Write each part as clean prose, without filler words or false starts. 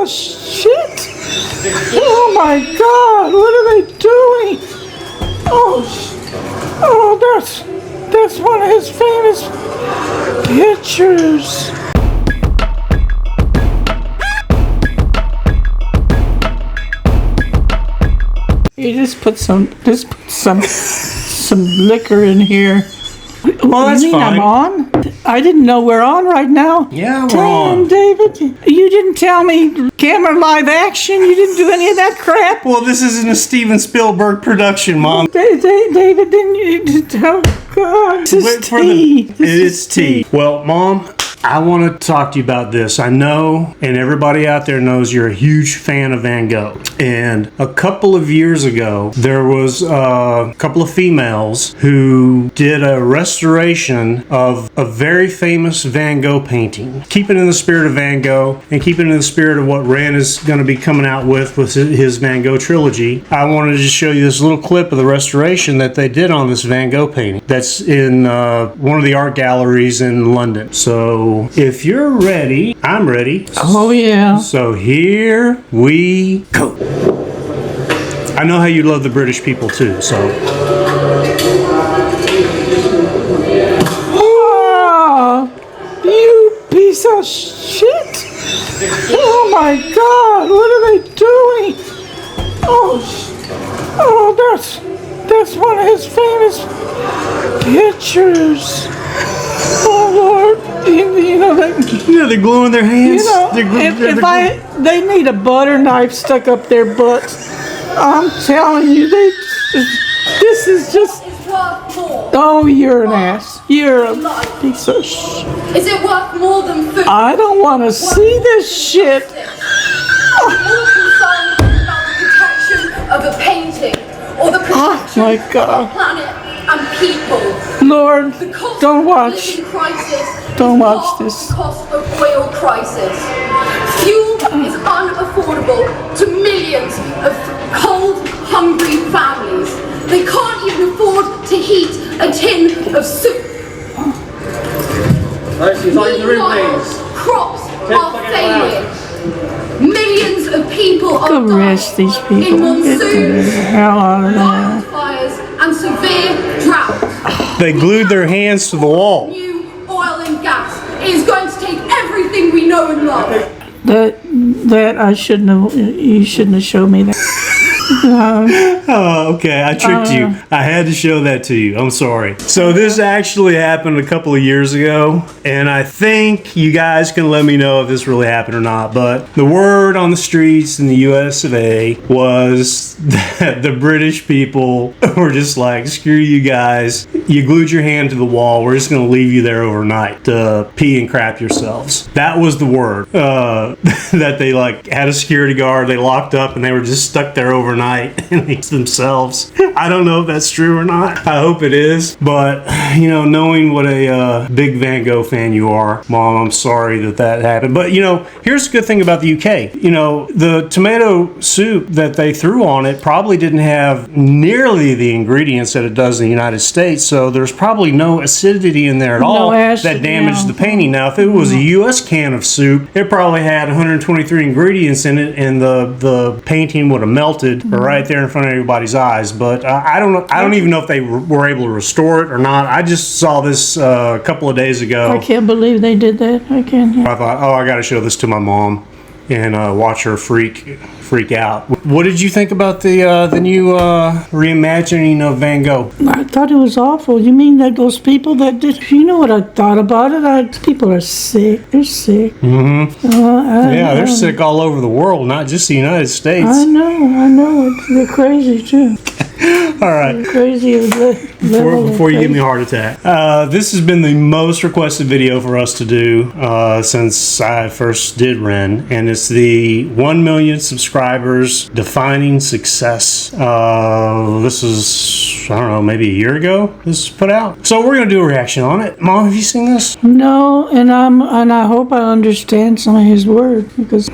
of shit! Oh my God! What are they doing? Oh, that's one of his famous pictures. You just put some liquor in here. Well, that's fine. I'm on? I didn't know we're on right now. Yeah, we're Damn, on. David, you didn't tell me camera live action. You didn't do any of that crap. Well, this isn't a Steven Spielberg production, Mom. David, didn't you tell? God, this is tea. It's tea. Well, Mom, I want to talk to you about this. I know, and everybody out there knows, you're a huge fan of Van Gogh. And a couple of years ago, there was a couple of females who did a restoration of a very famous Van Gogh painting. Keeping in the spirit of Van Gogh and keeping in the spirit of what REN is going to be coming out with his Van Gogh trilogy, I wanted to just show you this little clip of the restoration that they did on this Van Gogh painting. That's in one of the art galleries in London. So if you're ready, I'm ready. Oh, yeah. So here we go. I know how you love the British people too, so. Oh, you piece of shit! Oh my God, what are they doing? Oh, that's one of his famous pictures. Oh Lord, you know that. Yeah, they're gluing their hands. You know, they need a butter knife stuck up their butts. I'm telling you, this is just. Oh, you're an ass. You're a piece of shit. Is it worth more than food? I don't want to see this shit. I'm more concerned about the protection of a painting or the protection my of God. the planet and people. Lord, The cost don't of watch. living crisis Don't is watch not this. the cost of oil crisis. Fuel is unaffordable to millions of cold, hungry families. They can't even afford to heat a tin of soup. Meanwhile, crops are failing. Millions of people are Arrest dying these people. in Get the monsoons, hell out of there. wildfires, and severe droughts. They glued their hands to the wall. New oil and gas is going to take everything we know and love. That I shouldn't have. You shouldn't have showed me that. Oh, okay. I tricked you. I had to show that to you. I'm sorry. So this actually happened a couple of years ago, and I think you guys can let me know if this really happened or not, but the word on the streets in the US of A was that the British people were just like, screw you guys. You glued your hand to the wall. We're just going to leave you there overnight to pee and crap yourselves. That was the word. That they like had a security guard, they locked up, and they were just stuck there overnight and themselves. I don't know if that's true or not. I hope it is. But, you know, knowing what a big Van Gogh fan you are, Mom, I'm sorry that happened. But, you know, here's the good thing about the UK. You know, the tomato soup that they threw on it probably didn't have nearly the ingredients that it does in the United States. So there's probably no acidity in there at all that damaged the painting. Now, if it was a US can of soup, it probably had 123 ingredients in it, and the painting would have melted right there in front of everybody's eyes. But I don't know. I don't even know if they were able to restore it or not. I just saw this a couple of days ago. I can't believe they did that. I can't. I thought, oh, I got to show this to my mom and watch her freak out. What did you think about the new reimagining of Van Gogh? I thought it was awful. You mean that those people that did? You know what I thought about it? People are sick. They're sick. Mm-hmm. They're sick all over the world, not just the United States. I know. They're crazy too. All right. They're crazy. Before you give me a heart attack. This has been the most requested video for us to do since I first did REN, and it's the 1 million subscribers defining success. This is I don't know, maybe a year ago this was put out. So we're gonna do a reaction on it. Mom, have you seen this? No, and I hope I understand some of his words because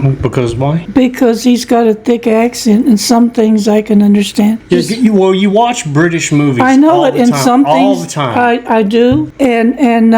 Why? because he's got a thick accent and some things I can understand. Well, you watch British movies. I know all it, the and time, some all things the time. I do, and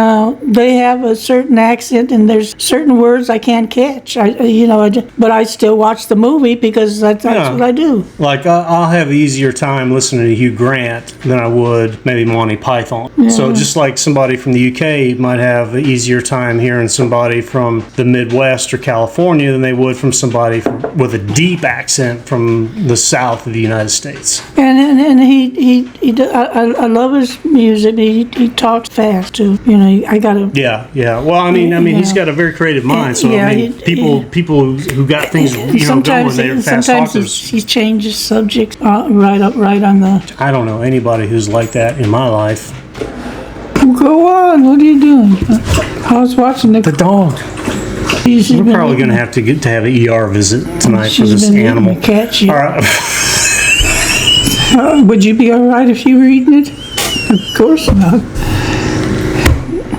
they have a certain accent, and there's certain words I can't catch. But I still watch the movie because that's what I do. Like I'll have an easier time listening to Hugh Grant than I would maybe Monty Python. Yeah. So just like somebody from the UK might have an easier time hearing somebody from the Midwest or California than they would from somebody with a deep accent from the South of the United States. And I love his music. He talks fast too. I gotta. Yeah. Well, I mean, he's got a very creative mind. So people who got things going, they're fast talkers. He changes subjects right on the. I don't know anybody who's like that in my life. Go on. What are you doing? I was watching the dog. We're probably going to have to have an ER visit tonight for this animal. Cat shit. All right. Would you be all right if you were eating it? Of course not.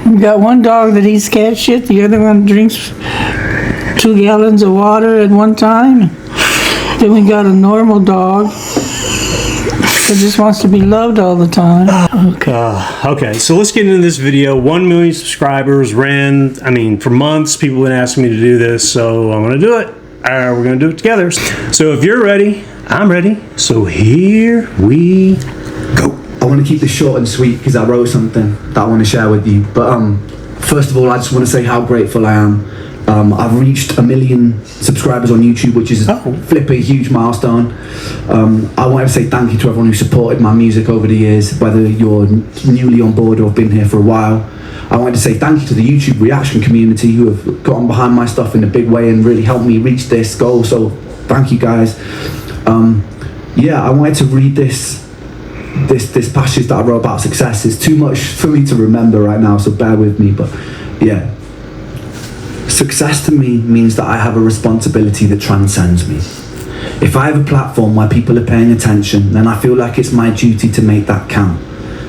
We got one dog that eats cat shit. The other one drinks 2 gallons of water at one time. Then we got a normal dog that just wants to be loved all the time. Okay, so let's get into this video. 1 million subscribers, REN. For months people have been asking me to do this, so I'm going to do it. We're going to do it together. So if you're ready, I'm ready. So here we go. I want to keep this short and sweet because I wrote something that I want to share with you. But first of all, I just want to say how grateful I am. I've reached 1 million subscribers on YouTube, which is a huge milestone. I wanted to say thank you to everyone who supported my music over the years, whether you're newly on board or have been here for a while. I wanted to say thank you to the YouTube reaction community who have gotten behind my stuff in a big way and really helped me reach this goal. So thank you guys. I wanted to read this passage that I wrote about success. It's too much for me to remember right now, so bear with me. But yeah. Success to me means that I have a responsibility that transcends me. If I have a platform where people are paying attention, then I feel like it's my duty to make that count.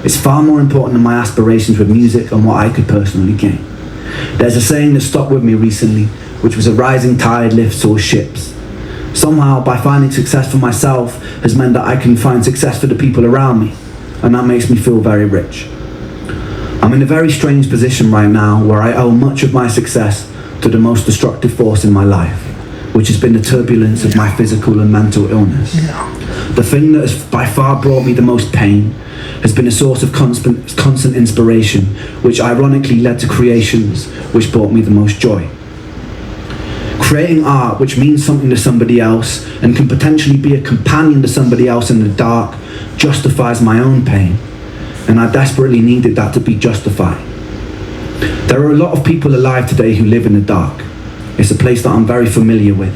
It's far more important than my aspirations with music and what I could personally gain. There's a saying that stuck with me recently, which was a rising tide lifts all ships. Somehow, by finding success for myself has meant that I can find success for the people around me, and that makes me feel very rich. I'm in a very strange position right now where I owe much of my success to the most destructive force in my life, which has been the turbulence of my physical and mental illness. The thing that has by far brought me the most pain has been a source of constant inspiration, which ironically led to creations which brought me the most joy. Creating art which means something to somebody else and can potentially be a companion to somebody else in the dark justifies my own pain, and I desperately needed that to be justified. There are a lot of people alive today who live in the dark. It's a place that I'm very familiar with.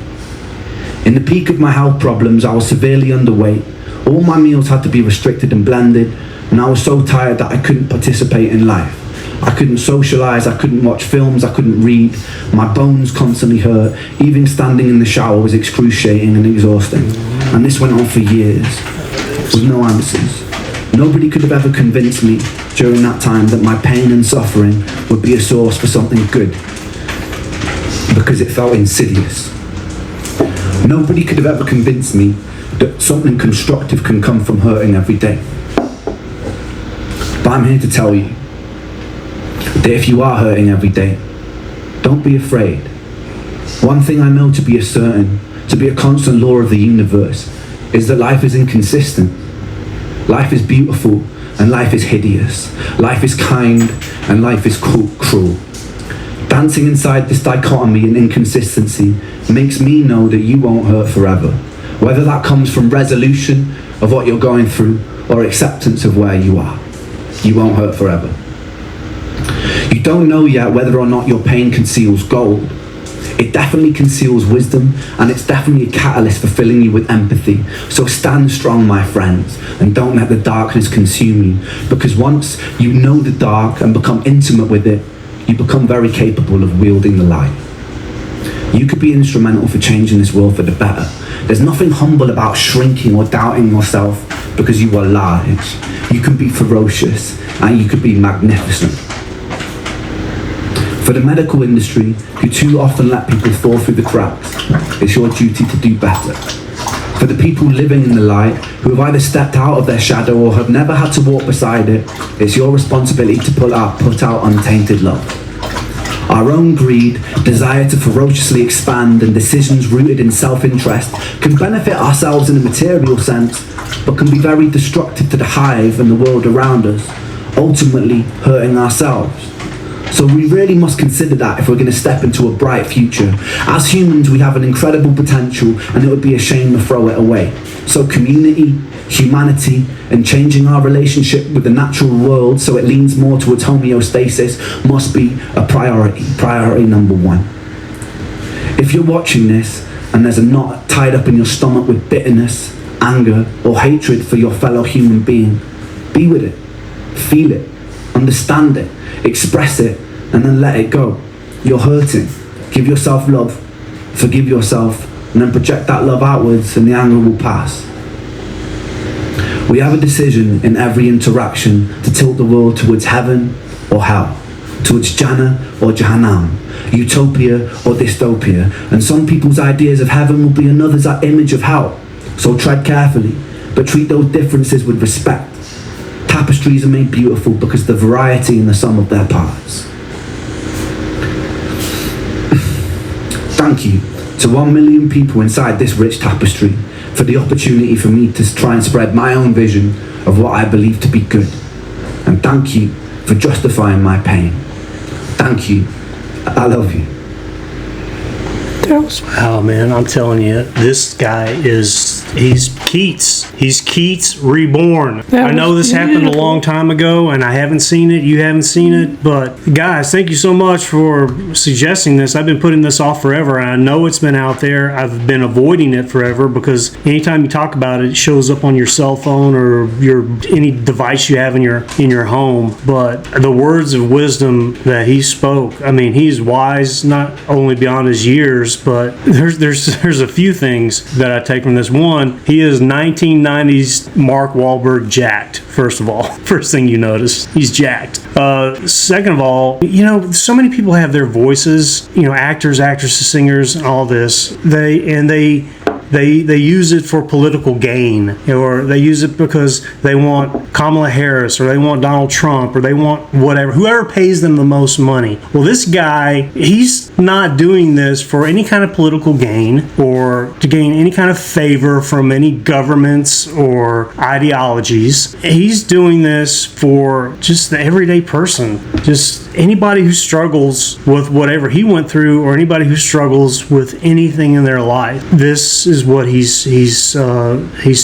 In the peak of my health problems, I was severely underweight. All my meals had to be restricted and blended, and I was so tired that I couldn't participate in life. I couldn't socialize, I couldn't watch films, I couldn't read. My bones constantly hurt. Even standing in the shower was excruciating and exhausting. And this went on for years, with no answers. Nobody could have ever convinced me during that time that my pain and suffering would be a source for something good, because it felt insidious. Nobody could have ever convinced me that something constructive can come from hurting every day. But I'm here to tell you that if you are hurting every day, don't be afraid. One thing I know to be a constant law of the universe, is that life is inconsistent. Life is beautiful and life is hideous. Life is kind and life is cruel. Dancing inside this dichotomy and inconsistency makes me know that you won't hurt forever. Whether that comes from resolution of what you're going through or acceptance of where you are, you won't hurt forever. You don't know yet whether or not your pain conceals gold. It definitely conceals wisdom, and it's definitely a catalyst for filling you with empathy. So stand strong, my friends, and don't let the darkness consume you, because once you know the dark and become intimate with it, you become very capable of wielding the light. You could be instrumental for changing this world for the better. There's nothing humble about shrinking or doubting yourself, because you are large. You can be ferocious and you can be magnificent. For the medical industry, who too often let people fall through the cracks, it's your duty to do better. For the people living in the light, who have either stepped out of their shadow or have never had to walk beside it, it's your responsibility to put out untainted love. Our own greed, desire to ferociously expand, and decisions rooted in self-interest can benefit ourselves in a material sense, but can be very destructive to the hive and the world around us, ultimately hurting ourselves. So we really must consider that if we're going to step into a bright future. As humans, we have an incredible potential, and it would be a shame to throw it away. So community, humanity, and changing our relationship with the natural world so it leans more towards homeostasis must be a priority number one. If you're watching this and there's a knot tied up in your stomach with bitterness, anger, or hatred for your fellow human being, be with it, feel it, understand it, express it, and then let it go. You're hurting. Give yourself love, forgive yourself, and then project that love outwards, and the anger will pass. We have a decision in every interaction to tilt the world towards heaven or hell, towards Jannah or Jahannam, utopia or dystopia, and some people's ideas of heaven will be another's image of hell. So tread carefully, but treat those differences with respect. Tapestries are made beautiful because of the variety in the sum of their parts. Thank you to 1 million people inside this rich tapestry for the opportunity for me to try and spread my own vision of what I believe to be good. And thank you for justifying my pain. Thank you. I love you. Oh man, I'm telling you, this guy he's Keats. He's Keats reborn. I know this happened a long time ago and I haven't seen it, you haven't seen it, but guys, thank you so much for suggesting this. I've been putting this off forever and I know it's been out there. I've been avoiding it forever because anytime you talk about it, it shows up on your cell phone or any device you have in your home. But the words of wisdom that he spoke, I mean, he's wise not only beyond his years, but there's a few things that I take from this. One, he is 1990s Mark Wahlberg jacked. First of all, first thing you notice, he's jacked. Second of all, you know, so many people have their voices, you know, actors, actresses, singers, and all this. They use it for political gain, or they use it because they want Kamala Harris, or they want Donald Trump, or they want whatever, whoever pays them the most money. Well, this guy, he's not doing this for any kind of political gain or to gain any kind of favor from any governments or ideologies. He's doing this for just the everyday person, just anybody who struggles with whatever he went through, or anybody who struggles with anything in their life. This is what he's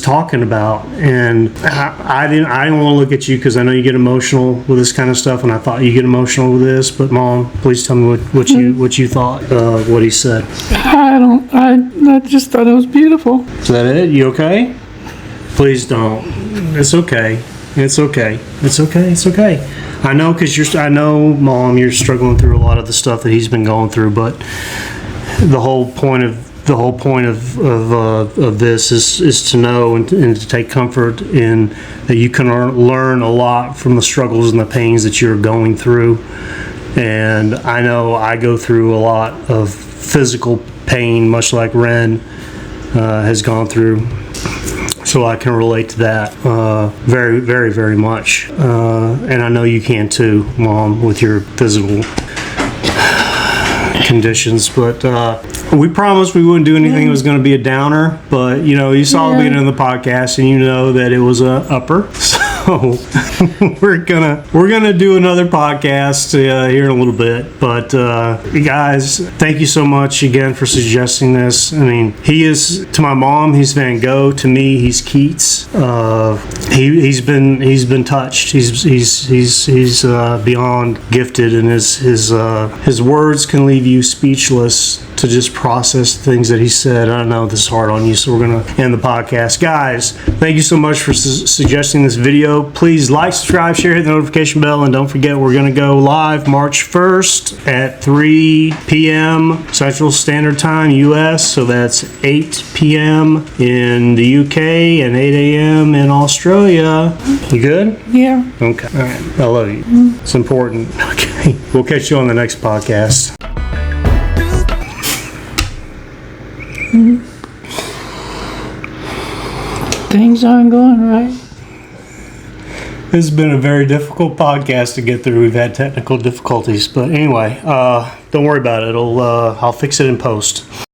talking about. And I didn't want to look at you because I know you get emotional with this kind of stuff, and I thought you get emotional with this. But Mom, please tell me what you thought of what he said. I just thought it was beautiful. Is that it? You okay? Please don't. It's okay. It's okay. It's okay. It's okay. I know, I know, Mom, you're struggling through a lot of the stuff that he's been going through, but the whole point of this is to know and to take comfort in that you can learn a lot from the struggles and the pains that you're going through. And I know I go through a lot of physical pain, much like REN has gone through. So I can relate to that very, very, very much. And I know you can too, Mom, with your physical conditions. But we promised we wouldn't do anything that was going to be a downer. But, you know, you saw the beginning of the podcast and you know that it was a upper. So we're gonna do another podcast here in a little bit. But guys, thank you so much again for suggesting this. I mean, he is, to my mom, he's Van Gogh. To me, he's Keats. He's been touched. He's beyond gifted, and his words can leave you speechless. to just process things that he said. I know this is hard on you, so we're going to end the podcast. Guys, thank you so much for suggesting this video. Please like, subscribe, share, hit the notification bell, and don't forget we're going to go live March 1st at 3 p.m. Central Standard Time, U.S., so that's 8 p.m. in the UK and 8 a.m. in Australia. You good? Yeah. Okay. All right. I love you. It's important. Okay. We'll catch you on the next podcast. Things aren't going right. This has been a very difficult podcast to get through. We've had technical difficulties, but anyway, don't worry about it. I'll fix it in post.